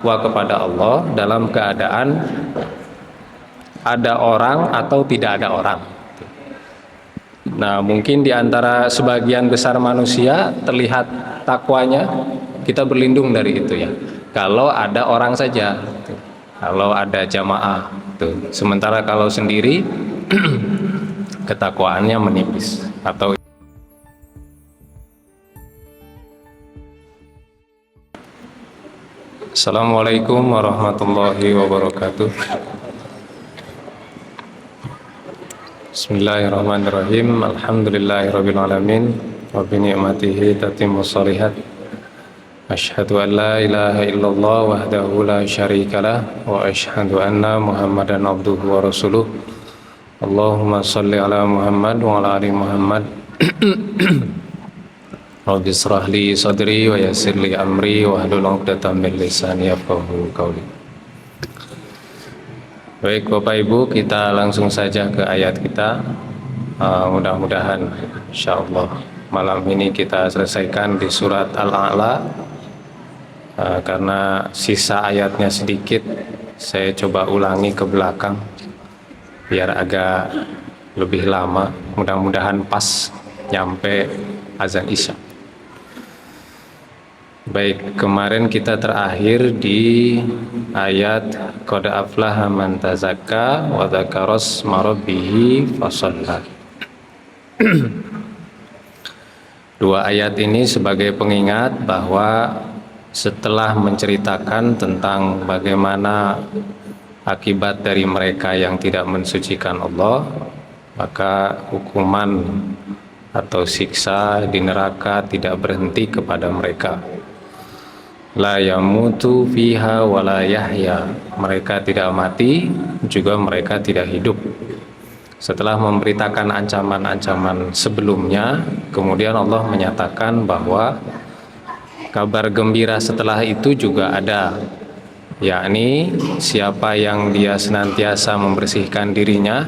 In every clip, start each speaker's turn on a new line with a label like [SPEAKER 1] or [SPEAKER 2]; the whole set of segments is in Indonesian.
[SPEAKER 1] takwa kepada Allah dalam keadaan ada orang atau tidak ada orang. Nah, mungkin di antara sebagian besar manusia terlihat takwanya, kita berlindung dari itu ya. Kalau ada orang saja, kalau ada jamaah, tuh. Sementara kalau sendiri ketakwaannya menipis. Atau Assalamualaikum warahmatullahi wabarakatuh. Bismillahirrahmanirrahim. Alhamdulillahirabbil alamin wa bi ni'matihi tatimmus shalihat. Asyhadu an la ilaha illallah wahdahu la syarikalah wa asyhadu anna Muhammadan abduhu wa rasuluh. Allahumma shalli ala Muhammad wa ala ali Muhammad. Rabbi shrah li sadri wa yassir li amri wa hlul 'uqdatam min lisani yafqahu qawli. Baik Bapak Ibu, kita langsung saja ke ayat kita. Mudah-mudahan insyaallah malam ini kita selesaikan di surat Al-A'la. Karena sisa ayatnya sedikit, saya coba ulangi ke belakang biar agak lebih lama. Mudah-mudahan pas nyampe azan Isya. Baik, kemarin kita terakhir di ayat qad aflaha man tazakka wa dzakara isma rabbih fasalla. Dua ayat ini sebagai pengingat bahwa setelah menceritakan tentang bagaimana akibat dari mereka yang tidak mensucikan Allah, maka hukuman atau siksa di neraka tidak berhenti kepada mereka. La yamutu fiha wa la yahya. Mereka tidak mati, juga mereka tidak hidup. Setelah memberitakan ancaman-ancaman sebelumnya, kemudian Allah menyatakan bahwa kabar gembira setelah itu juga ada, yakni siapa yang dia senantiasa membersihkan dirinya,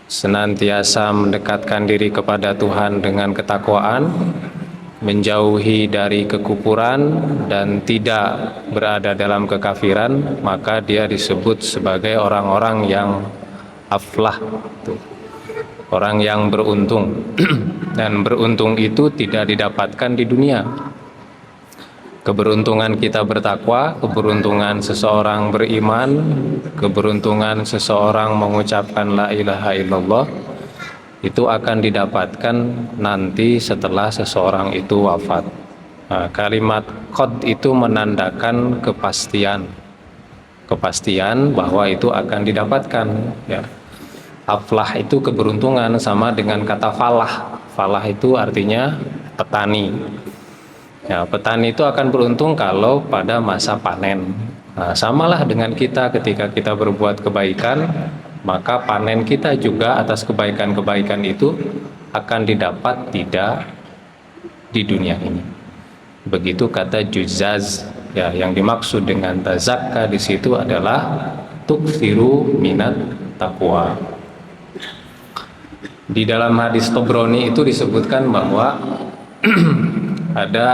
[SPEAKER 1] senantiasa mendekatkan diri kepada Tuhan dengan ketakwaan, menjauhi dari kekufuran dan tidak berada dalam kekafiran, maka dia disebut sebagai orang-orang yang aflah, orang yang beruntung. Dan beruntung itu tidak didapatkan di dunia. Keberuntungan kita bertakwa, keberuntungan seseorang beriman, keberuntungan seseorang mengucapkan la ilaha illallah, itu akan didapatkan nanti setelah seseorang itu wafat. Nah, kalimat qad itu menandakan kepastian bahwa itu akan didapatkan ya. Aflah itu keberuntungan, sama dengan kata falah. Falah itu artinya petani ya. Petani itu akan beruntung kalau pada masa panen. Nah, samalah dengan kita, ketika kita berbuat kebaikan, maka panen kita juga atas kebaikan-kebaikan itu akan didapat tidak di dunia ini. Begitu kata juzaz ya, yang dimaksud dengan tazakka di situ adalah tukthiru minat taqwa. Di dalam hadis Tobroni itu disebutkan bahwa ada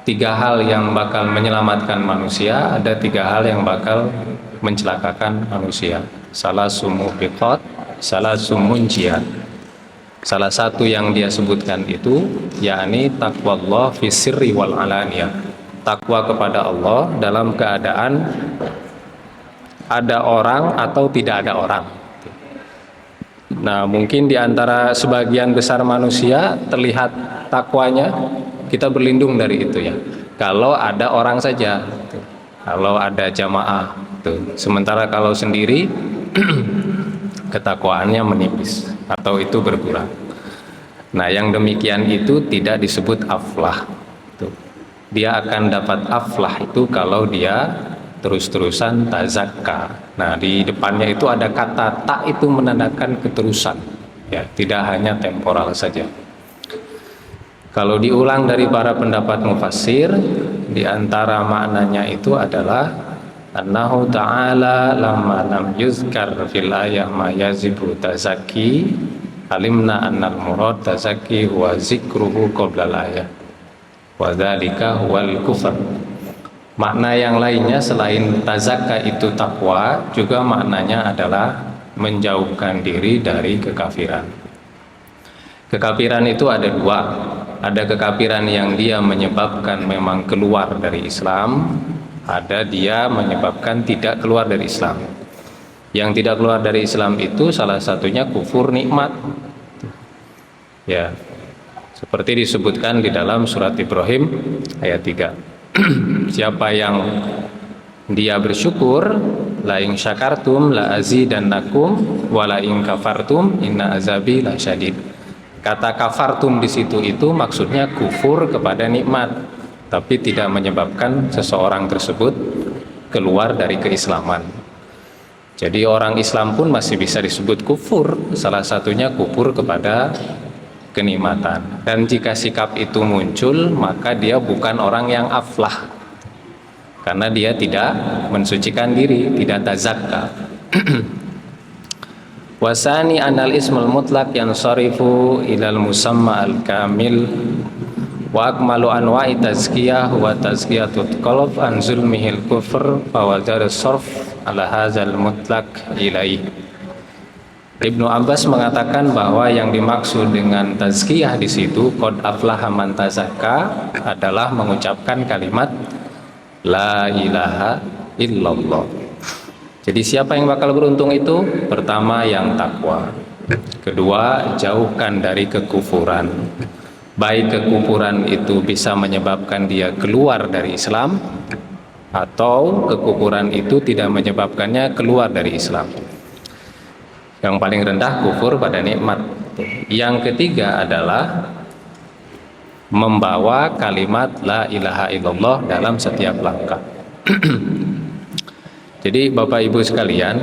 [SPEAKER 1] 3 hal yang bakal menyelamatkan manusia, ada 3 hal yang bakal mencelakakan manusia. Salah sumu biqat, salah sumun jihad. Salah satu yang dia sebutkan itu yakni taqwallah fi sirri wal alaniyah. Takwa kepada Allah dalam keadaan ada orang atau tidak ada orang. Nah, mungkin di antara sebagian besar manusia terlihat takwanya, kita berlindung dari itu ya. Kalau ada orang saja, kalau ada jamaah, tuh. Sementara kalau sendiri ketakwaannya menipis atau itu berkurang. Nah, yang demikian itu tidak disebut aflah. Tuh. Dia akan dapat aflah itu kalau dia terus-terusan tazakka. Nah, di depannya itu ada kata tak, itu menandakan keterusan ya, tidak hanya temporal saja. Kalau diulang dari para pendapat mufassir, di antara maknanya itu adalah annahu ta'ala lamma lam yuzkar fil ayah ma yazibu tazakki alimna annal murad tazakki huwa zikruhu qabla al ayah wa dzalika huwal kufr. Makna yang lainnya selain tazakka itu takwa, juga maknanya adalah menjauhkan diri dari kekafiran. Kekafiran itu ada dua. Ada kekafiran yang dia menyebabkan memang keluar dari Islam, ada dia menyebabkan tidak keluar dari Islam. Yang tidak keluar dari Islam itu salah satunya kufur nikmat. Ya, seperti disebutkan di dalam surat Ibrahim ayat 3. Siapa yang dia bersyukur, la in syakartum la azidannakum wa la in kafartum inna azabi lasyadid. Kata kafartum di situ itu maksudnya kufur kepada nikmat, tapi tidak menyebabkan seseorang tersebut keluar dari keislaman. Jadi orang Islam pun masih bisa disebut kufur, salah satunya kufur kepada kenikmatan. Dan jika sikap itu muncul, maka dia bukan orang yang aflah, karena dia tidak mensucikan diri, tidak tazakka. Wasani anal ismul mutlak yansarifu ilal musamma al kamil wa akmalu anwa'i tazkiyah wa tazkiyatut qalb an zulmihil kufr fa wajad sarf ala hadzal mutlak ilaih. Ibnu Abbas mengatakan bahwa yang dimaksud dengan tazkiyah di situ qad aflaha man tazakka adalah mengucapkan kalimat la ilaha illallah. Jadi siapa yang bakal beruntung itu? Pertama yang takwa, kedua jauhkan dari kekufuran. Baik kekufuran itu bisa menyebabkan dia keluar dari Islam, atau kekufuran itu tidak menyebabkannya keluar dari Islam. Yang paling rendah kufur pada nikmat. Yang ketiga adalah membawa kalimat la ilaha illallah dalam setiap langkah. Jadi Bapak Ibu sekalian,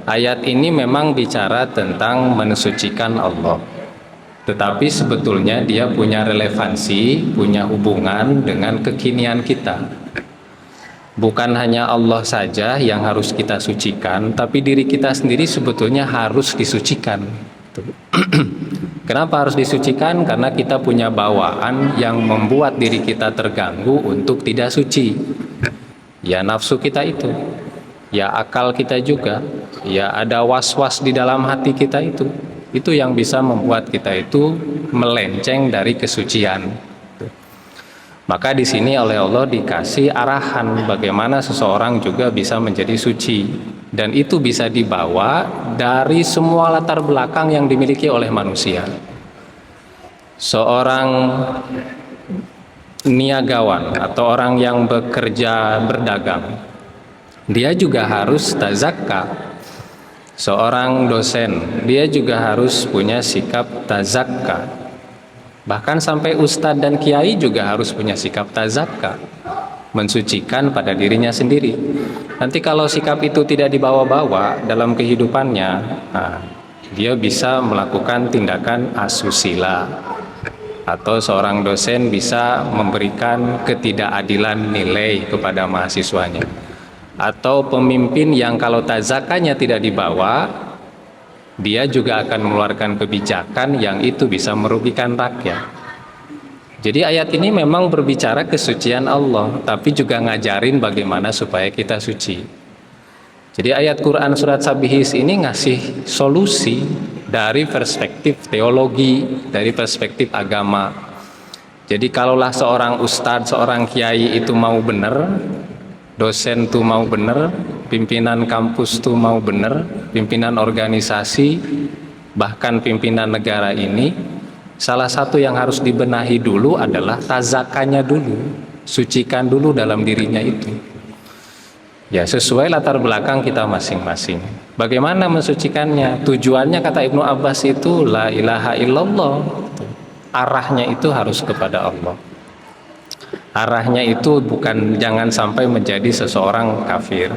[SPEAKER 1] ayat ini memang bicara tentang mensucikan Allah, tetapi sebetulnya dia punya relevansi, punya hubungan dengan kekinian kita. Bukan hanya Allah saja yang harus kita sucikan, tapi diri kita sendiri sebetulnya harus disucikan. Kenapa harus disucikan? Karena kita punya bawaan yang membuat diri kita terganggu untuk tidak suci. Ya nafsu kita itu, ya akal kita juga, ya ada was-was di dalam hati kita itu yang bisa membuat kita itu melenceng dari kesucian. Maka di sini oleh Allah dikasih arahan bagaimana seseorang juga bisa menjadi suci, dan itu bisa dibawa dari semua latar belakang yang dimiliki oleh manusia. Seorang niagawan atau orang yang bekerja berdagang, dia juga harus tazakka. Seorang dosen, dia juga harus punya sikap tazakka. Bahkan sampai ustadz dan kiai juga harus punya sikap tazakka, mensucikan pada dirinya sendiri. Nanti kalau sikap itu tidak dibawa-bawa dalam kehidupannya, dia bisa melakukan tindakan asusila. Atau seorang dosen bisa memberikan ketidakadilan nilai kepada mahasiswanya. Atau pemimpin yang kalau tazakanya tidak dibawa, dia juga akan mengeluarkan kebijakan yang itu bisa merugikan rakyat. Jadi ayat ini memang berbicara kesucian Allah, tapi juga ngajarin bagaimana supaya kita suci. Jadi ayat Quran surat Sabihis ini ngasih solusi dari perspektif teologi, dari perspektif agama. Jadi kalaulah seorang ustadz, seorang kiai itu mau benar, dosen tuh mau benar, pimpinan kampus tuh mau benar, pimpinan organisasi, bahkan pimpinan negara ini, salah satu yang harus dibenahi dulu adalah tazakanya dulu, sucikan dulu dalam dirinya itu. Ya sesuai latar belakang kita masing-masing. Bagaimana mensucikannya? Tujuannya kata Ibnu Abbas itu la ilaha illallah. Arahnya itu harus kepada Allah. Arahnya itu bukan jangan sampai menjadi seseorang kafir.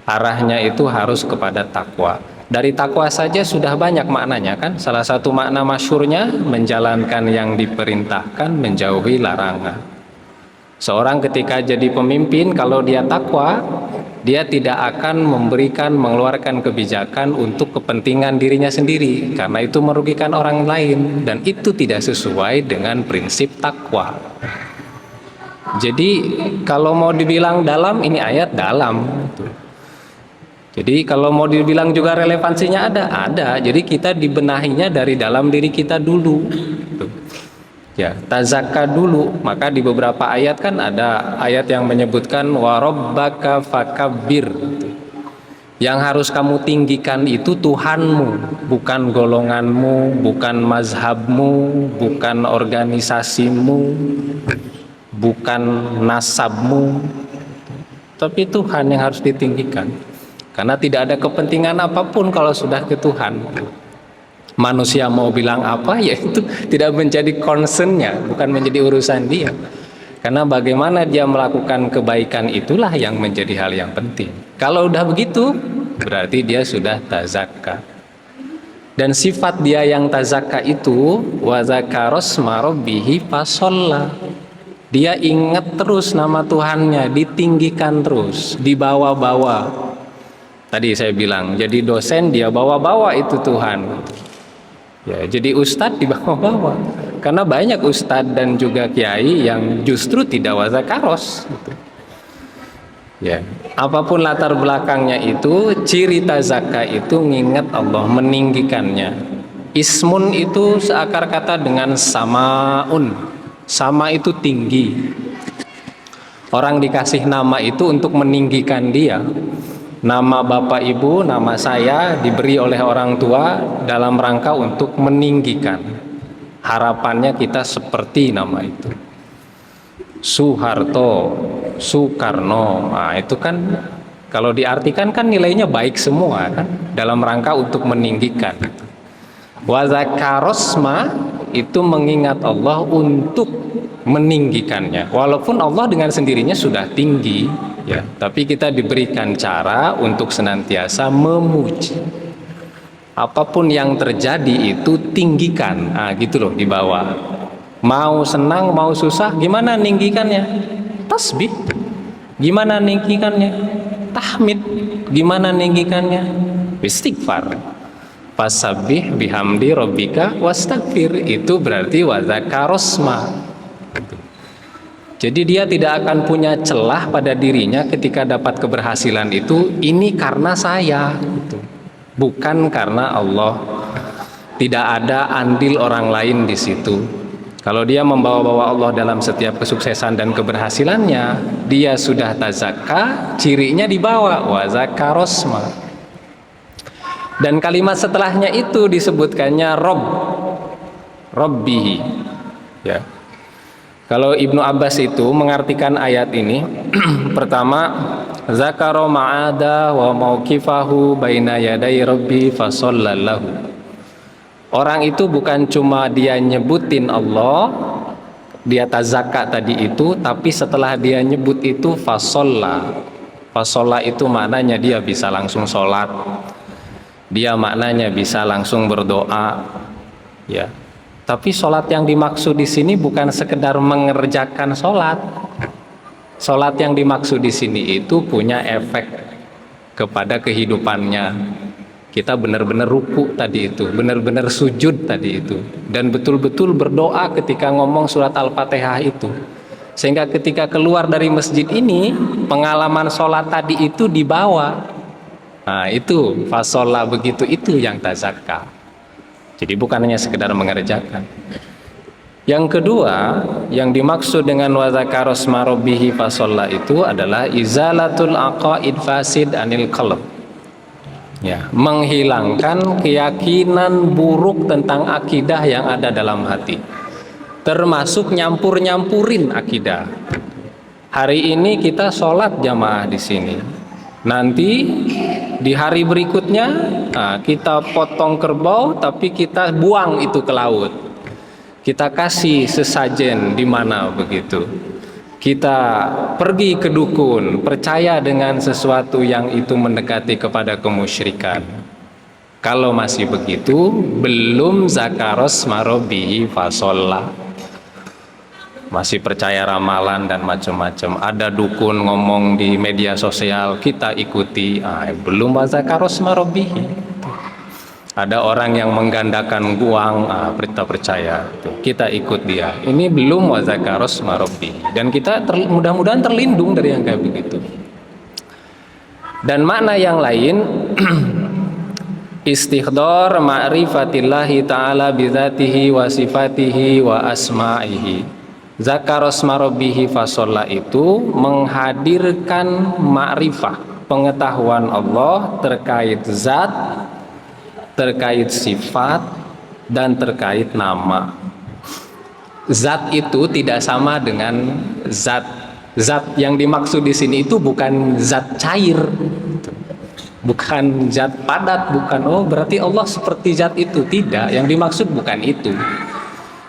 [SPEAKER 1] Arahnya itu harus kepada takwa. Dari takwa saja sudah banyak maknanya kan. Salah satu makna masyhurnya menjalankan yang diperintahkan, menjauhi larangan. Seorang ketika jadi pemimpin, kalau dia takwa, dia tidak akan mengeluarkan kebijakan untuk kepentingan dirinya sendiri, karena itu merugikan orang lain, dan itu tidak sesuai dengan prinsip takwa. Jadi kalau mau dibilang dalam, ini ayat dalam. Jadi kalau mau dibilang juga relevansinya ada. Jadi kita dibenahinya dari dalam diri kita dulu. Ya, tazakka dulu. Maka di beberapa ayat kan ada ayat yang menyebutkan wa rabbaka fakabbir. Yang harus kamu tinggikan itu Tuhanmu, bukan golonganmu, bukan mazhabmu, bukan organisasimu, bukan nasabmu, tapi Tuhan yang harus ditinggikan. Karena tidak ada kepentingan apapun kalau sudah ke Tuhan. Manusia mau bilang apa, ya itu tidak menjadi concernnya, bukan menjadi urusan dia. Karena bagaimana dia melakukan kebaikan itulah yang menjadi hal yang penting. Kalau udah begitu, berarti dia sudah tazakka. Dan sifat dia yang tazakka itu wa zakarasma rabbihi fasalla. Dia ingat terus nama Tuhannya, ditinggikan terus, dibawa-bawa. Tadi saya bilang, jadi dosen dia bawa-bawa itu Tuhan. Ya, jadi ustadz dibawa-bawa. Karena banyak ustadz dan juga kiai yang justru tidak wazakaros. Gitu. Ya, apapun latar belakangnya itu, ciri tazakka itu ngingat Allah, meninggikannya. Ismun itu seakar kata dengan samaun. Sama itu tinggi. Orang dikasih nama itu untuk meninggikan dia. Nama bapak ibu, nama saya diberi oleh orang tua dalam rangka untuk meninggikan. Harapannya kita seperti nama itu. Soeharto, Soekarno, nah itu kan kalau diartikan kan nilainya baik semua kan, dalam rangka untuk meninggikan. Wa zakarosma itu mengingat Allah untuk meninggikannya. Walaupun Allah dengan sendirinya sudah tinggi, ya, tapi kita diberikan cara untuk senantiasa memuji. Apapun yang terjadi itu tinggikan, nah gitu loh, di bawah. Mau senang, mau susah, gimana ninggikannya? Tasbih. Gimana ninggikannya? Tahmid. Gimana ninggikannya? Istighfar. Fasabbih bihamdi rabbika wastaghfir. Itu berarti wa zakarosma. Jadi dia tidak akan punya celah pada dirinya ketika dapat keberhasilan itu, ini karena saya, gitu. Bukan karena Allah. Tidak ada andil orang lain di situ. Kalau dia membawa-bawa Allah dalam setiap kesuksesan dan keberhasilannya, dia sudah tazakka, cirinya dibawa wa zakarosma. Dan kalimat setelahnya itu disebutkannya Rabbihi. Ya. Kalau Ibnu Abbas itu mengartikan ayat ini, pertama, zakaro ma'ada wa mauqifahu baina yaday rabbi fasallallahu. Orang itu bukan cuma dia nyebutin Allah, dia tazakka tadi itu, tapi setelah dia nyebut itu fasalla. Fasalla itu maknanya dia bisa langsung sholat. Dia maknanya bisa langsung berdoa. Ya. Tapi sholat yang dimaksud di sini bukan sekedar mengerjakan sholat. Sholat yang dimaksud di sini itu punya efek kepada kehidupannya. Kita benar-benar ruku tadi itu, benar-benar sujud tadi itu, dan betul-betul berdoa ketika ngomong surat Al-Fatihah itu. Sehingga ketika keluar dari masjid ini, pengalaman sholat tadi itu dibawa. Nah itu fasolah begitu, itu yang tazakka. Jadi bukan hanya sekedar mengerjakan. Yang kedua, yang dimaksud dengan wa zakarosma rabbihi fasolah itu adalah izalatul aqaid fasid anil qalb. Ya, menghilangkan keyakinan buruk tentang akidah yang ada dalam hati, termasuk nyampur-nyampurin akidah. Hari ini kita sholat jamaah di sini, nanti di hari berikutnya kita potong kerbau tapi kita buang itu ke laut, kita kasih sesajen di mana begitu. Kita pergi ke dukun, percaya dengan sesuatu yang itu mendekati kepada kemusyrikan. Kalau masih begitu, belum zakarosma rabbihi fasolla. Masih percaya ramalan dan macam-macam. Ada dukun ngomong di media sosial, kita ikuti. Belum zakarosma rabbihi. Ada orang yang menggandakan uang, kita percaya, kita ikut dia. Ini belum wa dzakara isma rabbih. Dan kita mudah-mudahan terlindung dari yang kayak begitu. Dan makna yang lain istighdar ma'rifatillahi ta'ala bidzatihi wa sifatihi wa asma'ihi. Dzakara isma rabbih fasalla itu menghadirkan ma'rifah, pengetahuan Allah terkait zat, terkait sifat, dan terkait nama. Zat itu tidak sama dengan zat. Zat yang dimaksud di sini itu bukan zat cair, bukan zat padat, bukan berarti Allah seperti zat itu. Tidak, yang dimaksud bukan itu.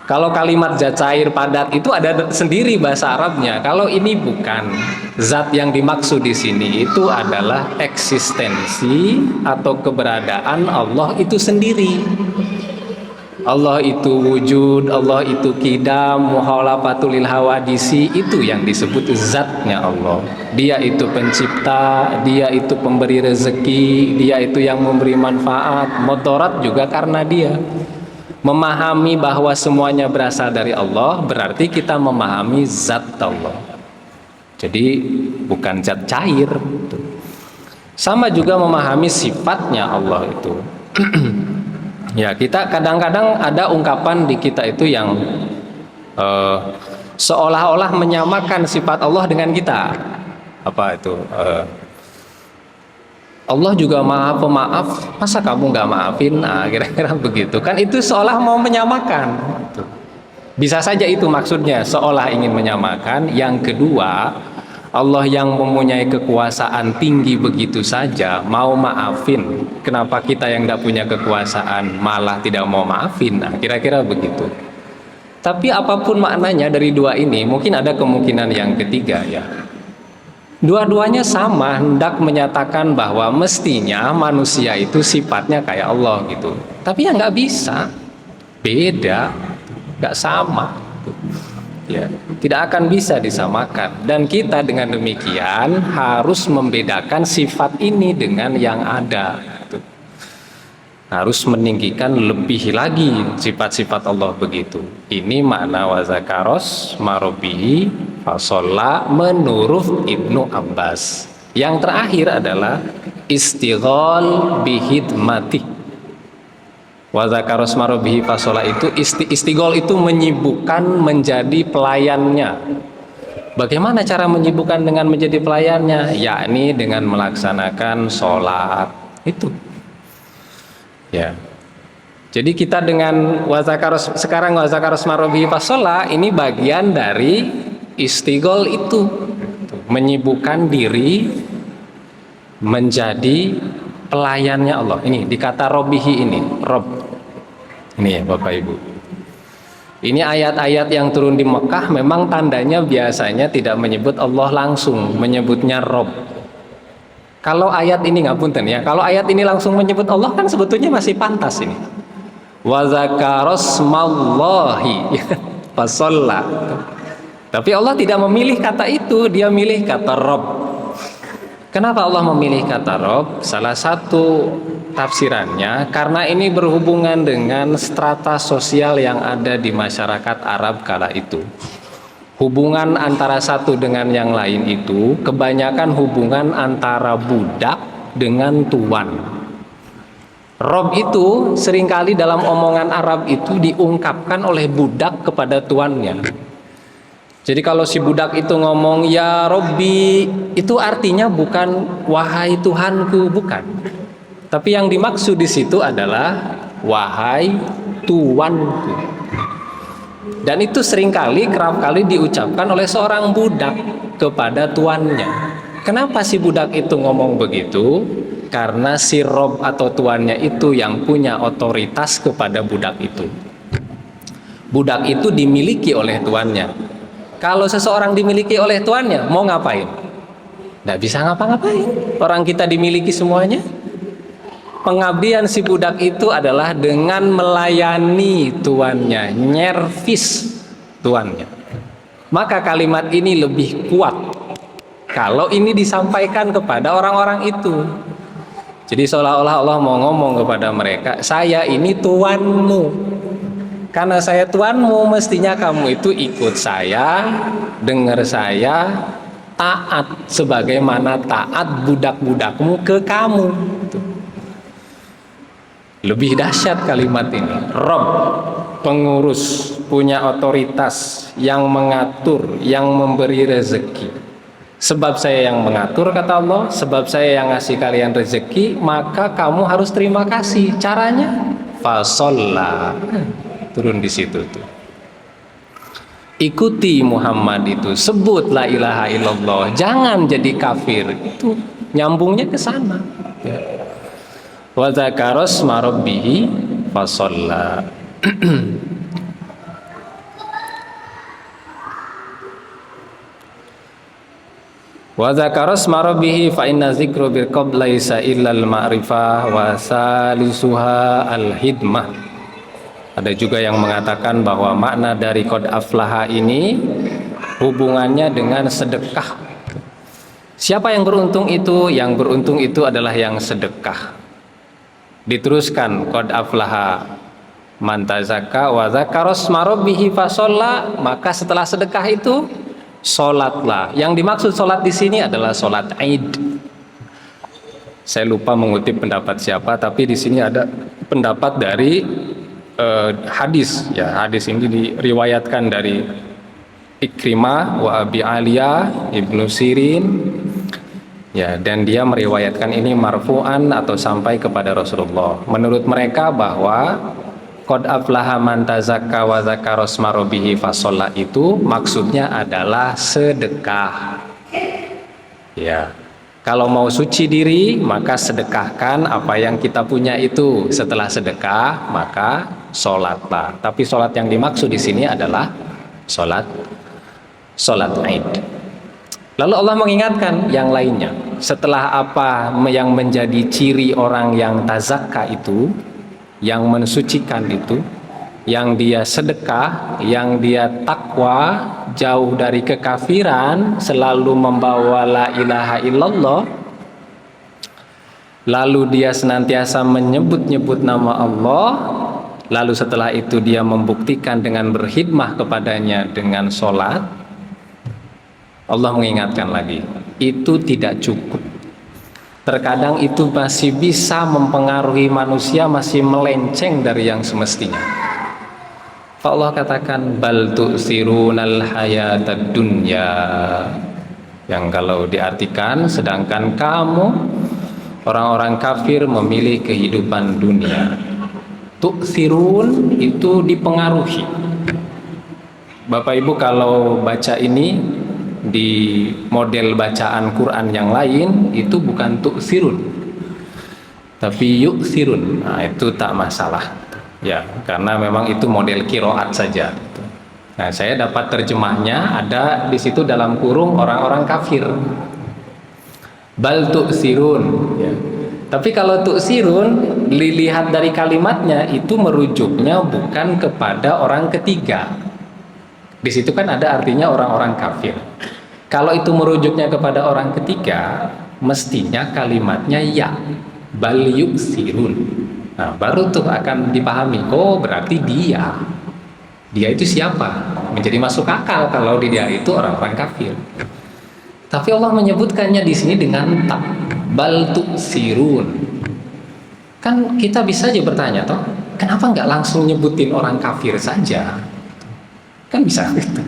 [SPEAKER 1] Kalau kalimat zat cair padat itu ada sendiri bahasa Arabnya. Kalau ini bukan, zat yang dimaksud di sini itu adalah eksistensi atau keberadaan Allah itu sendiri. Allah itu wujud, Allah itu qidam, muhalafatul lil hawadisi, itu yang disebut zatnya Allah. Dia itu pencipta, dia itu pemberi rezeki, dia itu yang memberi manfaat, mudarat juga karena dia. Memahami bahwa semuanya berasal dari Allah berarti kita memahami zat Allah. Jadi bukan zat cair. Sama juga memahami sifatnya Allah itu. Ya, kita kadang-kadang ada ungkapan di kita itu yang seolah-olah menyamakan sifat Allah dengan kita. Apa itu? Allah juga maha pemaaf, masa kamu nggak maafin? Nah, kira-kira begitu. Kan itu seolah mau menyamakan. Bisa saja itu maksudnya, seolah ingin menyamakan. Yang kedua, Allah yang mempunyai kekuasaan tinggi begitu saja mau maafin. Kenapa kita yang nggak punya kekuasaan malah tidak mau maafin? Nah, kira-kira begitu. Tapi apapun maknanya dari dua ini, mungkin ada kemungkinan yang ketiga ya. Dua-duanya sama, hendak menyatakan bahwa mestinya manusia itu sifatnya kayak Allah gitu. Tapi ya nggak bisa, beda, nggak sama. Ya, tidak akan bisa disamakan. Dan kita dengan demikian harus membedakan sifat ini dengan yang ada. Harus meninggikan lebih lagi sifat-sifat Allah begitu. Ini makna wa dzakaros marobihi fasolla menurut Ibnu Abbas. Yang terakhir adalah istighol bihidmati. Wa dzakaros marobihi fasolla itu istighol itu menyibukkan menjadi pelayannya. Bagaimana cara menyibukkan dengan menjadi pelayannya? Yakni dengan melaksanakan sholat itu. Ya, jadi kita dengan sekarang wazakaros marobihi fasola ini bagian dari istighol itu, menyibukkan diri menjadi pelayannya Allah. Ini dikata robihi ini, rob. Ini ya Bapak Ibu. Ini ayat-ayat yang turun di Mekah memang tandanya biasanya tidak menyebut Allah langsung, menyebutnya rob. Kalau ayat ini ngapunten ya, kalau ayat ini langsung menyebut Allah kan sebetulnya masih pantas ini. Wa zakarosmallahi fasolla. Tapi Allah tidak memilih kata itu, dia milih kata Rob. Kenapa Allah memilih kata Rob? Salah satu tafsirannya karena ini berhubungan dengan strata sosial yang ada di masyarakat Arab kala itu. Hubungan antara satu dengan yang lain itu kebanyakan hubungan antara budak dengan tuan. Rob itu seringkali dalam omongan Arab itu diungkapkan oleh budak kepada tuannya. Jadi kalau si budak itu ngomong ya Robbi, itu artinya bukan wahai Tuhanku, bukan. Tapi yang dimaksud di situ adalah wahai tuanku. Dan itu seringkali, kerap kali diucapkan oleh seorang budak kepada tuannya. Kenapa si budak itu ngomong begitu? Karena si Rob atau tuannya itu yang punya otoritas kepada budak itu. Budak itu dimiliki oleh tuannya. Kalau seseorang dimiliki oleh tuannya, mau ngapain? Nggak bisa ngapa-ngapain. Orang kita dimiliki semuanya. Pengabdian si budak itu adalah dengan melayani tuannya, nyervis tuannya. Maka kalimat ini lebih kuat kalau ini disampaikan kepada orang-orang itu. Jadi seolah-olah Allah mau ngomong kepada mereka, saya ini tuanmu. Karena saya tuanmu, mestinya kamu itu ikut saya, dengar saya, taat sebagaimana taat budak-budakmu ke kamu. Lebih dahsyat kalimat ini. Rob, pengurus, punya otoritas, yang mengatur, yang memberi rezeki. Sebab saya yang mengatur, kata Allah, sebab saya yang ngasih kalian rezeki, maka kamu harus terima kasih. Caranya fasolla, turun di situ tuh. Ikuti Muhammad itu, sebut la ilaha illallah, jangan jadi kafir. Itu nyambungnya ke sana. Ya. Wa dzakaras marabbihi fasolla. Wa dzakaras marabbihi fa inna dzikra bil qalb laisa illal ma'rifah wa salisuha al hidmah. Ada juga yang mengatakan bahwa makna dari qad aflaha ini hubungannya dengan sedekah. Siapa yang beruntung itu? Yang beruntung itu adalah yang sedekah. Diteruskan qad aflaha man tazakka wa dzakaras marabbihi fa shalla, maka setelah sedekah itu sholatlah. Yang dimaksud sholat di sini adalah sholat Id. Saya lupa mengutip pendapat siapa, tapi di sini ada pendapat dari hadis. Ya, hadis ini diriwayatkan dari Ikrimah wa Abi Aliyah Ibnu Sirin. Ya, dan dia meriwayatkan ini marfu'an atau sampai kepada Rasulullah. Menurut mereka bahwa qad aflaha man tazakka wa dzakara asma rabbih fasholla itu maksudnya adalah sedekah. Ya. Kalau mau suci diri, maka sedekahkan apa yang kita punya itu. Setelah sedekah, maka sholatlah. Tapi sholat yang dimaksud di sini adalah sholat Id. Lalu Allah mengingatkan yang lainnya. Setelah apa yang menjadi ciri orang yang tazakka itu, yang mensucikan itu, yang dia sedekah, yang dia takwa, jauh dari kekafiran, selalu membawa la ilaha illallah, lalu dia senantiasa menyebut-nyebut nama Allah, lalu setelah itu dia membuktikan dengan berkhidmah kepadanya dengan sholat. Allah mengingatkan lagi, itu tidak cukup. Terkadang itu masih bisa mempengaruhi manusia, masih melenceng dari yang semestinya. Allah katakan bal tu'sirunal hayatad dunya, yang kalau diartikan sedangkan kamu orang-orang kafir memilih kehidupan dunia. Tu'sirun itu dipengaruhi. Bapak Ibu kalau baca ini di model bacaan Quran yang lain itu bukan tu'sirun tapi yu'sirun. Nah, itu tak masalah. Ya, karena memang itu model qiraat saja. Nah, saya dapat terjemahnya ada di situ dalam kurung orang-orang kafir. Bal tu'sirun, ya. Tapi kalau tu'sirun dilihat dari kalimatnya itu merujuknya bukan kepada orang ketiga. Di situ kan ada artinya orang-orang kafir. Kalau itu merujuknya kepada orang ketiga, mestinya kalimatnya ya, bal yu'sirun. Nah, baru tuh akan dipahami, oh berarti dia itu siapa? Menjadi masuk akal kalau dia itu orang-orang kafir. Tapi Allah menyebutkannya di sini dengan tak, bal tu'sirun. Kan kita bisa aja bertanya toh, kenapa nggak langsung nyebutin orang kafir saja? Kan bisa gitu.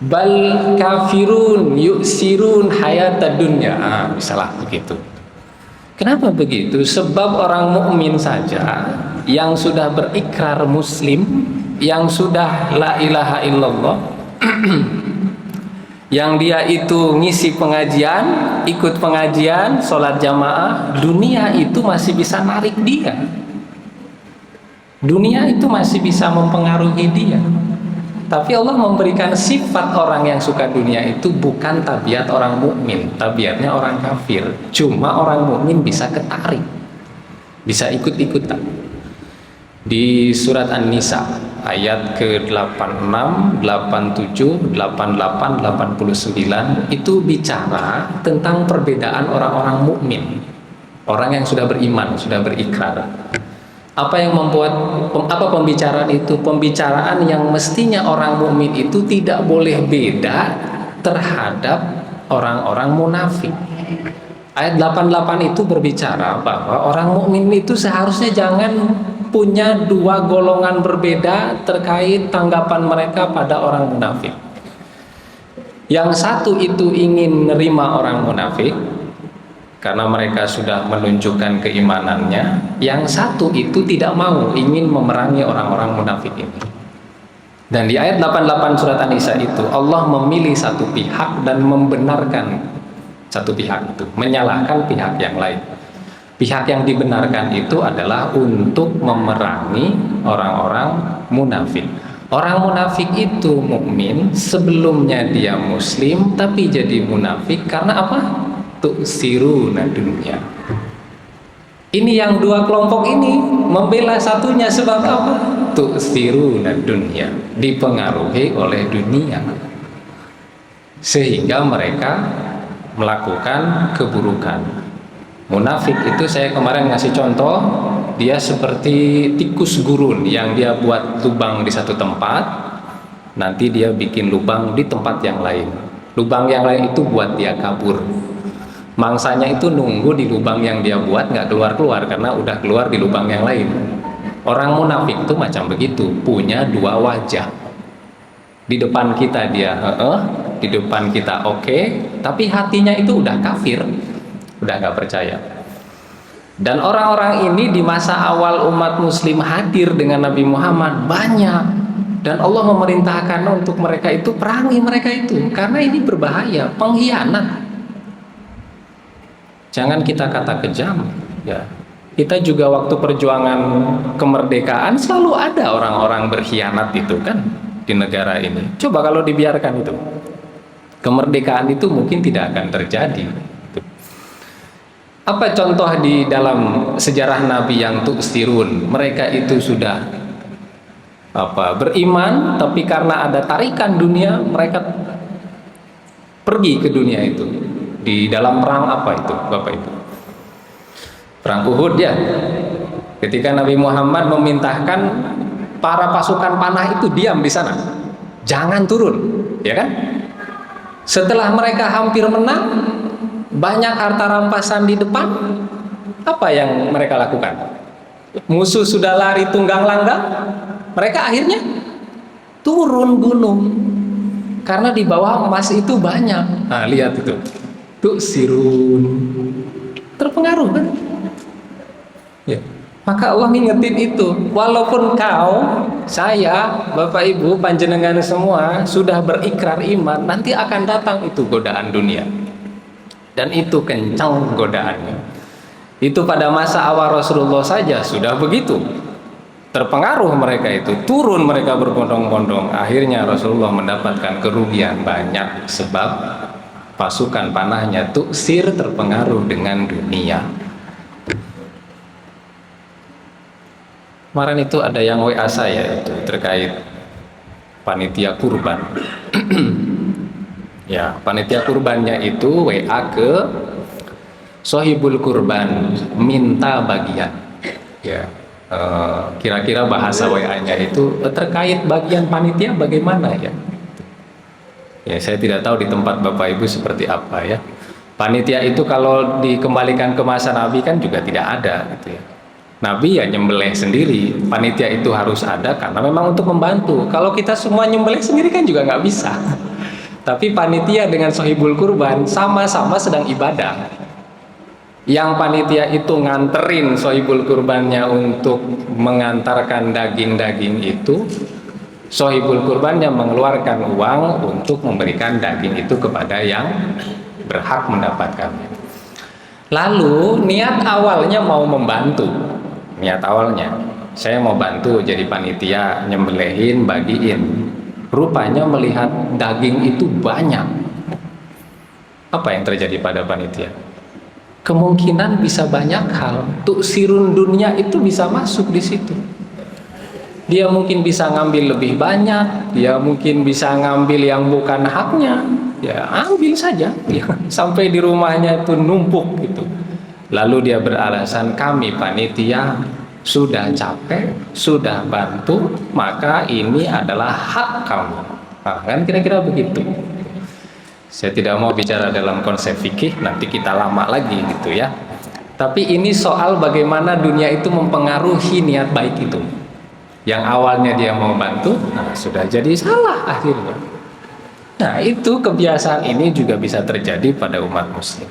[SPEAKER 1] Bal kafirun yu'sirun hayatad dunya. Misalah begitu. Kenapa begitu? Sebab orang mukmin saja yang sudah berikrar muslim, yang sudah la ilaha illallah, yang dia itu ngisi pengajian, ikut pengajian, sholat jamaah, dunia itu masih bisa narik dia. Dunia itu masih bisa mempengaruhi dia. Tapi Allah memberikan sifat orang yang suka dunia itu bukan tabiat orang mukmin, tabiatnya orang kafir. Cuma orang mukmin bisa ketarik, bisa ikut-ikutan. Di surat An-Nisa ayat ke-86, 87, 88, 89 itu bicara tentang perbedaan orang-orang mukmin. Orang yang sudah beriman, sudah berikrar. Apa yang membuat pembicaraan itu? Pembicaraan yang mestinya orang mukmin itu tidak boleh beda terhadap orang-orang munafik. Ayat 88 itu berbicara bahwa orang mukmin itu seharusnya jangan punya dua golongan berbeda terkait tanggapan mereka pada orang munafik. Yang satu itu ingin menerima orang munafik karena mereka sudah menunjukkan keimanannya. Yang satu itu tidak mau, ingin memerangi orang-orang munafik ini. Dan di ayat 88 surat An-Nisa itu Allah memilih satu pihak dan membenarkan satu pihak itu, menyalahkan pihak yang lain. Pihak yang dibenarkan itu adalah untuk memerangi orang-orang munafik. Orang munafik itu mukmin, sebelumnya dia muslim tapi jadi munafik karena apa? Tu'siruna dunya. Ini yang dua kelompok ini membela satunya sebab apa? Tu'siruna dunya, dipengaruhi oleh dunia. Sehingga mereka melakukan keburukan. Munafik itu saya kemarin ngasih contoh, dia seperti tikus gurun yang dia buat lubang di satu tempat, nanti dia bikin lubang di tempat yang lain. Lubang yang lain itu buat dia kabur. Mangsanya itu nunggu di lubang yang dia buat, nggak keluar-keluar karena udah keluar di lubang yang lain. Orang munafik itu macam begitu, punya dua wajah. Di depan kita dia di depan kita oke, tapi hatinya itu udah kafir, udah nggak percaya. Dan orang-orang ini di masa awal umat muslim hadir dengan Nabi Muhammad banyak, dan Allah memerintahkan untuk mereka itu perangi mereka itu karena ini berbahaya, pengkhianat. Jangan kita kata kejam ya. Kita juga waktu perjuangan kemerdekaan selalu ada orang-orang berkhianat itu kan di negara ini. Coba kalau dibiarkan itu, kemerdekaan itu mungkin tidak akan terjadi. Apa contoh di dalam sejarah Nabi yang tu'sirun? Mereka itu sudah beriman, tapi karena ada tarikan dunia, mereka pergi ke dunia itu. Di dalam perang apa itu, Bapak Ibu? Perang Uhud ya. Ketika Nabi Muhammad memerintahkan para pasukan panah itu diam di sana, jangan turun, ya kan? Setelah mereka hampir menang, banyak harta rampasan di depan, apa yang mereka lakukan? Musuh sudah lari tunggang langgang, mereka akhirnya turun gunung karena di bawah emas itu banyak. Nah, lihat itu, tu'sirun, terpengaruh kan? Ya. Maka Allah ngingetin itu, walaupun saya, Bapak Ibu, panjenengan semua sudah berikrar iman, nanti akan datang itu godaan dunia. Dan itu kencang godaannya. Itu pada masa awal Rasulullah saja sudah begitu. Terpengaruh mereka itu, turun mereka berbondong-bondong. Akhirnya Rasulullah mendapatkan kerugian banyak sebab pasukan panahnya tuksir, terpengaruh dengan dunia. Kemarin itu ada yang WA saya itu terkait panitia kurban. Ya, panitia kurbannya itu WA ke Sohibul Kurban, minta bagian. Ya, kira-kira bahasa WA-nya itu terkait bagian panitia bagaimana ya? Ya, saya tidak tahu di tempat Bapak Ibu seperti apa ya. Panitia itu kalau dikembalikan ke masa Nabi kan juga tidak ada gitu ya. Nabi ya nyembelih sendiri, panitia itu harus ada karena memang untuk membantu. Kalau kita semua nyembelih sendiri kan juga nggak bisa. Tapi panitia dengan Sohibul Kurban sama-sama sedang ibadah. Yang panitia itu nganterin Sohibul Kurbannya untuk mengantarkan daging-daging itu, Sohibul Kurbannya mengeluarkan uang untuk memberikan daging itu kepada yang berhak mendapatkannya. Lalu niat awalnya mau membantu. Niat awalnya saya mau bantu jadi panitia, nyembelihin, bagiin. Rupanya melihat daging itu banyak. Apa yang terjadi pada panitia? Kemungkinan bisa banyak hal. Tuksirun dunia itu bisa masuk di situ. Dia mungkin bisa ngambil lebih banyak, dia mungkin bisa ngambil yang bukan haknya. Ya ambil saja, ya. Sampai di rumahnya itu numpuk gitu. Lalu dia beralasan, kami panitia sudah capek, sudah bantu, maka ini adalah hak kamu. Nah, kan kira-kira begitu. Saya tidak mau bicara dalam konsep fikih, nanti kita lama lagi gitu ya. Tapi ini soal bagaimana dunia itu mempengaruhi niat baik itu. Yang awalnya dia mau bantu, nah sudah jadi salah akhirnya. Nah, itu kebiasaan ini juga bisa terjadi pada umat muslim.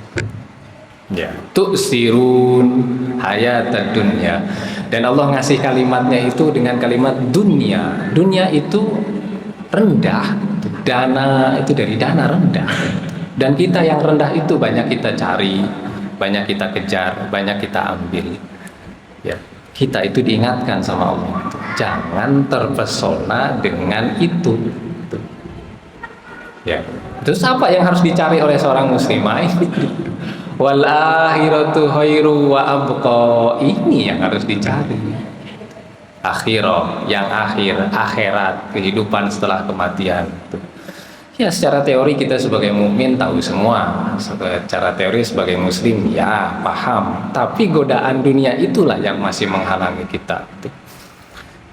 [SPEAKER 1] Ya, tu'sirun hayatad dunya. Dan Allah ngasih kalimatnya itu dengan kalimat dunia. Dunia itu rendah, dana itu dari dana rendah. Dan kita yang rendah itu banyak kita cari, banyak kita kejar, banyak kita ambil. Ya, kita itu diingatkan sama Allah. Jangan terpesona dengan itu. Ya. Terus apa yang harus dicari oleh seorang muslimah? Wal akhiratu khairu wa abqa. Ini yang harus dicari. Akhirah, yang akhir, akhirat, kehidupan setelah kematian. Ya, secara teori kita sebagai mukmin tahu semua. Secara teori sebagai muslim ya paham. Tapi godaan dunia itulah yang masih menghalangi kita.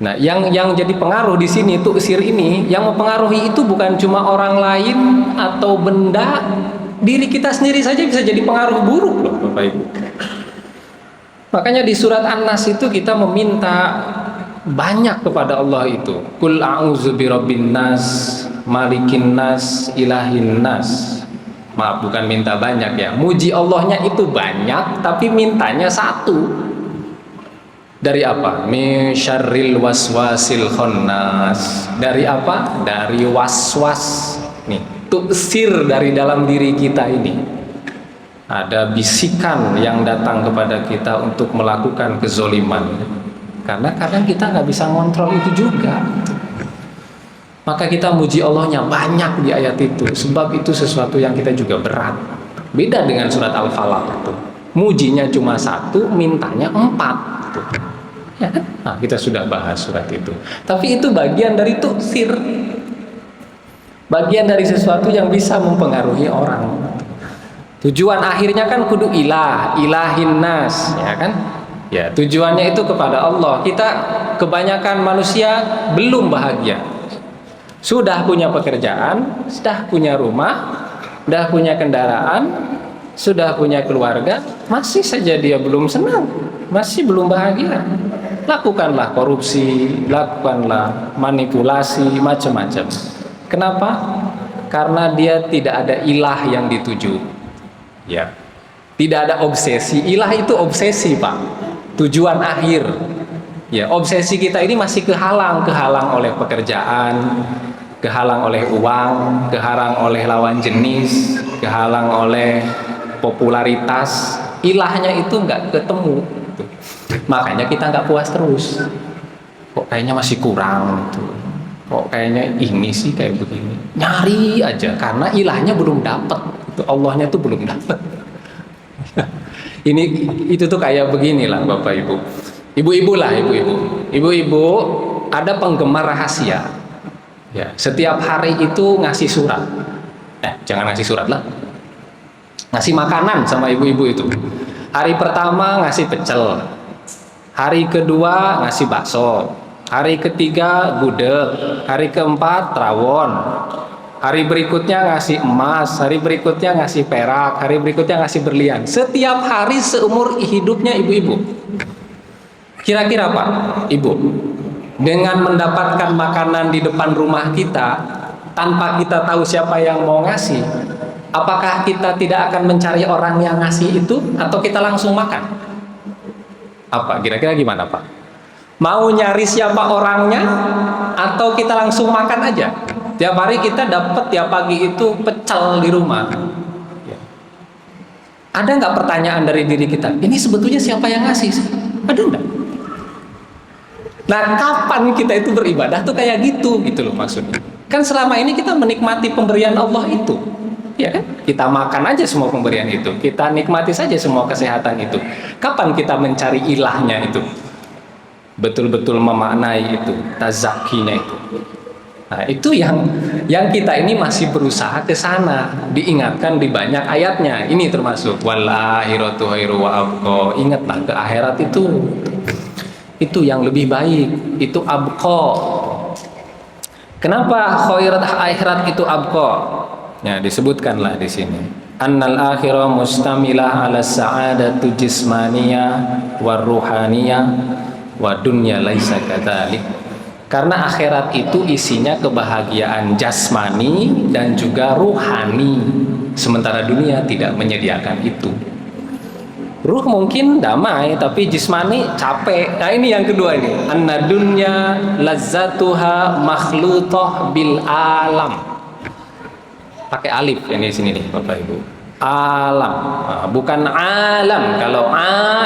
[SPEAKER 1] Nah, yang jadi pengaruh di sini tu'sir ini, yang mempengaruhi itu bukan cuma orang lain atau benda, diri kita sendiri saja bisa jadi pengaruh buruk loh Bapak Ibu. Makanya di surat An-Nas itu kita meminta banyak kepada Allah itu. Qul a'udzu birabbin nas, malikin nas, ilahin nas. Maaf, bukan minta banyak ya. Muji Allahnya itu banyak, tapi mintanya satu. Dari apa? Min syarril waswasil khannas. Dari apa? Dari waswas. Nih, tu'sir dari dalam diri kita ini. Ada bisikan yang datang kepada kita untuk melakukan kezoliman. Karena kadang kita nggak bisa ngontrol itu juga. Maka kita muji Allahnya banyak di ayat itu. Sebab itu sesuatu yang kita juga berat. Beda dengan surat Al-Falaq itu. Mujinya cuma satu, mintanya 4. Ya kan? Nah, kita sudah bahas surat itu. Tapi itu bagian dari tu'sir. Bagian dari sesuatu yang bisa mempengaruhi orang. Tujuan akhirnya kan kudu ilahin nas, ya kan? Ya, tujuannya itu kepada Allah. Kita kebanyakan manusia belum bahagia. Sudah punya pekerjaan, sudah punya rumah, sudah punya kendaraan, sudah punya keluarga, masih saja dia belum senang, masih belum bahagia. Lakukanlah korupsi, lakukanlah manipulasi, macam-macam. Kenapa? Karena dia tidak ada ilah yang dituju. Ya, tidak ada obsesi. Ilah itu obsesi, Pak. Tujuan akhir. Ya, obsesi kita ini masih kehalang oleh pekerjaan, kehalang oleh uang, kehalang oleh lawan jenis, kehalang oleh popularitas. Ilahnya itu nggak ketemu. Makanya kita nggak puas terus. Kok kayaknya masih kurang gitu. Kok kayaknya ini sih kayak begini. Nyari aja karena ilahnya belum dapat. Itu Allahnya tuh belum dapat. Itu tuh kayak beginilah Bapak Ibu. Ibu-ibu lah, ibu-ibu. Ibu-ibu ada penggemar rahasia. Ya, setiap hari itu ngasih surat. Jangan ngasih surat lah. Ngasih makanan sama ibu-ibu itu. Hari pertama ngasih pecel. Hari kedua ngasih bakso. Hari ketiga gudeg. Hari keempat rawon. Hari berikutnya ngasih emas. Hari berikutnya ngasih perak. Hari berikutnya ngasih berlian. Setiap hari seumur hidupnya ibu-ibu. Kira-kira Pak, Ibu, dengan mendapatkan makanan di depan rumah kita tanpa kita tahu siapa yang mau ngasih, apakah kita tidak akan mencari orang yang ngasih itu atau kita langsung makan? Apa kira-kira gimana Pak? Mau nyari siapa orangnya atau kita langsung makan aja? Tiap hari kita dapat tiap pagi itu pecel di rumah. Ada nggak pertanyaan dari diri kita? Ini sebetulnya siapa yang ngasih? Ada nggak? Nah, kapan kita itu beribadah tuh kayak gitu loh maksudnya. Kan selama ini kita menikmati pemberian Allah itu. Ya kan? Kita makan aja semua pemberian itu. Kita nikmati saja semua kesehatan itu. Kapan kita mencari ilahnya itu? Betul-betul memaknai itu, tazakinya itu. Nah, itu yang kita ini masih berusaha ke sana, diingatkan di banyak ayatnya. Ini termasuk wal akhiratu khairu wa abqa. Ingatlah ke akhirat itu yang lebih baik, itu abqa. Kenapa khairat akhirat itu abqa? Ya, disebutkanlah di sini. Annal akhirah mustamilah ala sa'adatu jismaniyah wa ruhaniyah wa dunya laisa kadzalik. Karena akhirat itu isinya kebahagiaan jasmani dan juga ruhani, sementara dunia tidak menyediakan itu. Ruh mungkin damai, tapi jismani capek. Nah, ini yang kedua ini. Anna dunya lazzatuha makhlutah bil alam. Pakai alif ini sini nih Bapak Ibu. Alam, nah, bukan alam. Kalau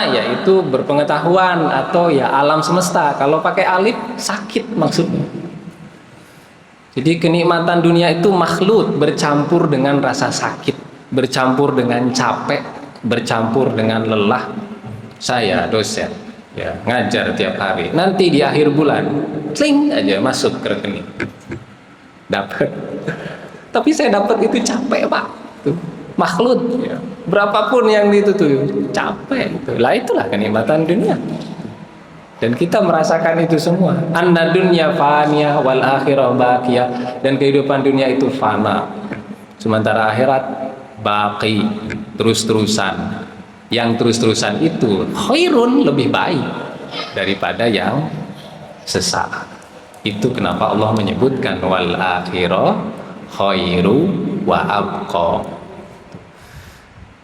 [SPEAKER 1] yaitu berpengetahuan atau ya alam semesta. Kalau pakai alif sakit maksudnya. Jadi kenikmatan dunia itu makhlut, bercampur dengan rasa sakit, bercampur dengan capek, bercampur dengan lelah. Saya dosen, ya ngajar tiap hari. Nanti di akhir bulan, cling aja masuk ke rekening, dapat. Tapi saya dapat itu capek Pak, tuh makhlut. Ya. Berapapun yang itu tuh capek. Tuh. Lah itulah kenikmatan dunia. Dan kita merasakan itu semua. Anna dunya faniyah wal akhirah baqiyah. Dan kehidupan dunia itu fana. Sementara akhirat baqi, terus-terusan. Yang terus-terusan itu khairun, lebih baik daripada yang sesaat. Itu kenapa Allah menyebutkan wal akhirah khairu wa abqa.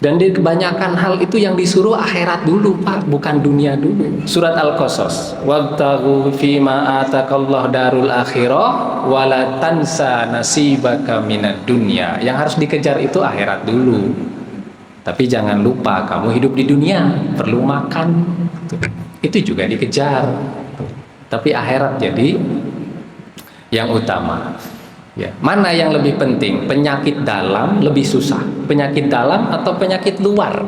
[SPEAKER 1] Dan di kebanyakan hal itu yang disuruh akhirat dulu Pak, bukan dunia dulu. Surat Al-Qasas, wabtaghu fima atakallahu darul akhirah wala tansa nasibaka minad dunya. Yang harus dikejar itu akhirat dulu. Tapi jangan lupa kamu hidup di dunia, perlu makan. Itu juga dikejar. Tapi akhirat jadi yang utama. Ya, mana yang lebih penting? Penyakit dalam lebih susah. Penyakit dalam atau penyakit luar?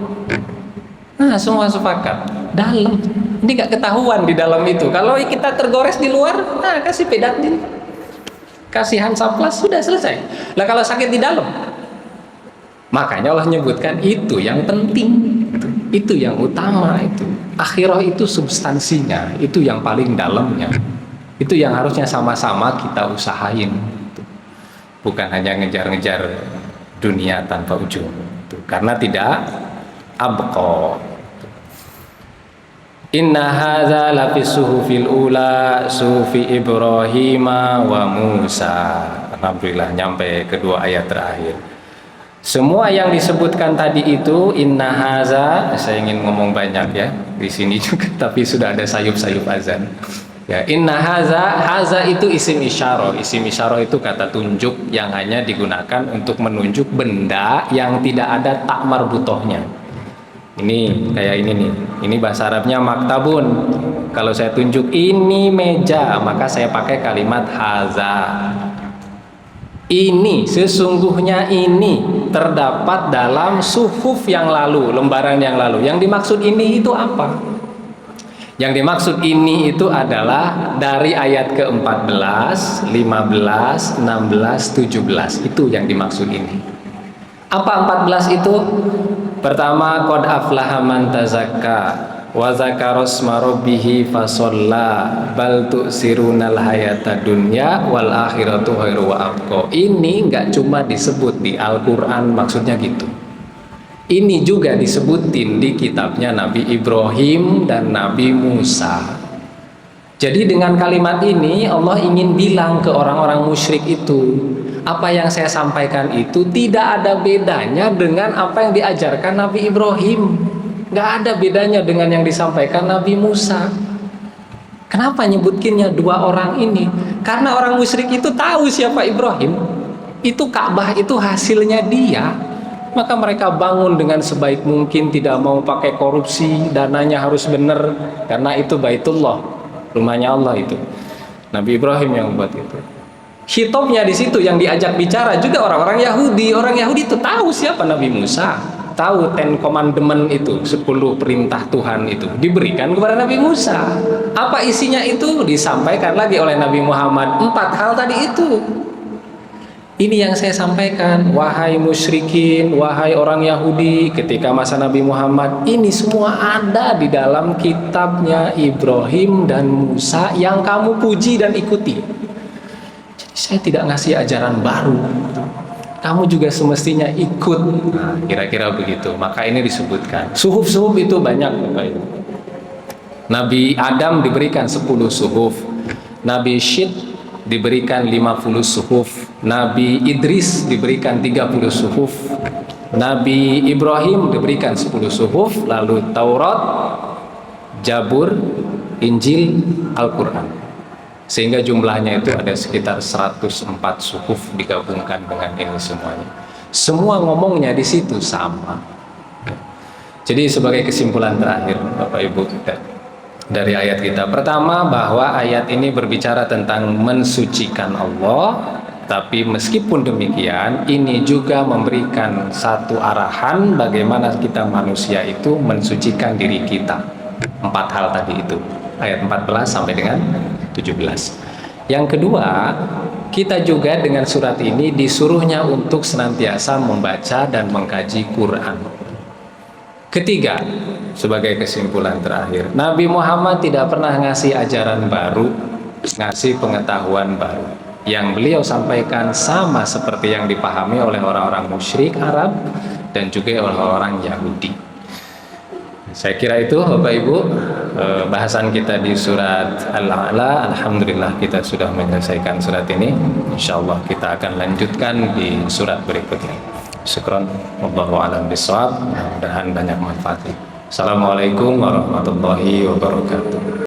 [SPEAKER 1] Nah, semua sepakat. Dalam. Ini nggak ketahuan di dalam itu. Kalau kita tergores di luar, nah kasih pedatin, kasih Hansaplast, sudah selesai. Lah kalau sakit di dalam, makanya Allah menyebutkan itu yang penting, itu yang utama itu. Akhirah itu substansinya, itu yang paling dalamnya. Itu yang harusnya sama-sama kita usahain. Bukan hanya ngejar-ngejar dunia tanpa ujung. Karena tidak abqa. Inna hadza la fi suhufil ula suhufi Ibrahim wa Musa. Alhamdulillah nyampe kedua ayat terakhir. Semua yang disebutkan tadi itu inna hadza, saya ingin ngomong banyak ya di sini juga, tapi sudah ada sayup-sayup azan. Ya, inna haza itu isim isyarah. Isim isyarah itu kata tunjuk yang hanya digunakan untuk menunjuk benda yang tidak ada tak marbutohnya. Ini kayak ini nih. Ini bahasa Arabnya maktabun. Kalau saya tunjuk ini meja, maka saya pakai kalimat haza. Ini sesungguhnya ini terdapat dalam suhuf yang lalu, lembaran yang lalu. Yang dimaksud ini itu apa? Yang dimaksud ini itu adalah dari ayat ke-14, 15, 16, 17. Itu yang dimaksud ini. Apa 14 itu? Pertama, qad aflaha man tazakka wa dzakara isma rabbih fasholla bal tu'sirunal hayata dunya wal akhiratu khairu wa abqa. Ini enggak cuma disebut di Al-Qur'an, maksudnya gitu. Ini juga disebutin di kitabnya Nabi Ibrahim dan Nabi Musa. Jadi dengan kalimat ini Allah ingin bilang ke orang-orang musyrik itu, apa yang saya sampaikan itu tidak ada bedanya dengan apa yang diajarkan Nabi Ibrahim. Nggak ada bedanya dengan yang disampaikan Nabi Musa. Kenapa nyebutkinnya dua orang ini? Karena orang musyrik itu tahu siapa Ibrahim. Itu Ka'bah itu hasilnya dia. Maka mereka bangun dengan sebaik mungkin, tidak mau pakai korupsi, dananya harus benar, karena itu Baitullah, rumahnya Allah itu. Nabi Ibrahim yang buat itu. Khitabnya di situ yang diajak bicara juga orang-orang Yahudi. Orang Yahudi itu tahu siapa Nabi Musa. tahu Ten Commandment itu, 10 perintah Tuhan itu diberikan kepada Nabi Musa. Apa isinya itu? Disampaikan lagi oleh Nabi Muhammad, 4 hal tadi itu. Ini yang saya sampaikan, wahai musyrikin, wahai orang Yahudi, ketika masa Nabi Muhammad, ini semua ada di dalam kitabnya Ibrahim dan Musa yang kamu puji dan ikuti. Jadi saya tidak ngasih ajaran baru, kamu juga semestinya ikut. Nah, kira-kira begitu. Maka ini disebutkan suhuf-suhuf itu banyak, Bapak Ibu. Nabi Adam diberikan 10 suhuf, Nabi Syed diberikan 50 suhuf, Nabi Idris diberikan 30 suhuf, Nabi Ibrahim diberikan 10 suhuf, lalu Taurat, Jabur, Injil, Al-Quran, sehingga jumlahnya itu ada sekitar 104 suhuf digabungkan dengan ini semuanya. Semua ngomongnya di situ sama. Jadi sebagai kesimpulan terakhir, Bapak Ibu, dari ayat kita, pertama bahwa ayat ini berbicara tentang mensucikan Allah, tapi meskipun demikian ini juga memberikan satu arahan bagaimana kita manusia itu mensucikan diri kita. 4 hal tadi itu, ayat 14 sampai dengan 17. Yang kedua, kita juga dengan surat ini disuruhnya untuk senantiasa membaca dan mengkaji Quran. Ketiga, sebagai kesimpulan terakhir, Nabi Muhammad tidak pernah ngasih ajaran baru, ngasih pengetahuan baru. Yang beliau sampaikan sama seperti yang dipahami oleh orang-orang musyrik Arab dan juga oleh orang Yahudi. Saya kira itu, Bapak Ibu, bahasan kita di surat Al-A'la. Alhamdulillah kita sudah menyelesaikan surat ini. Insya Allah kita akan lanjutkan di surat berikutnya. Syukran, wallahu a'lam bishawab. Mudah-mudahan banyak manfaatnya. Assalamualaikum warahmatullahi wabarakatuh.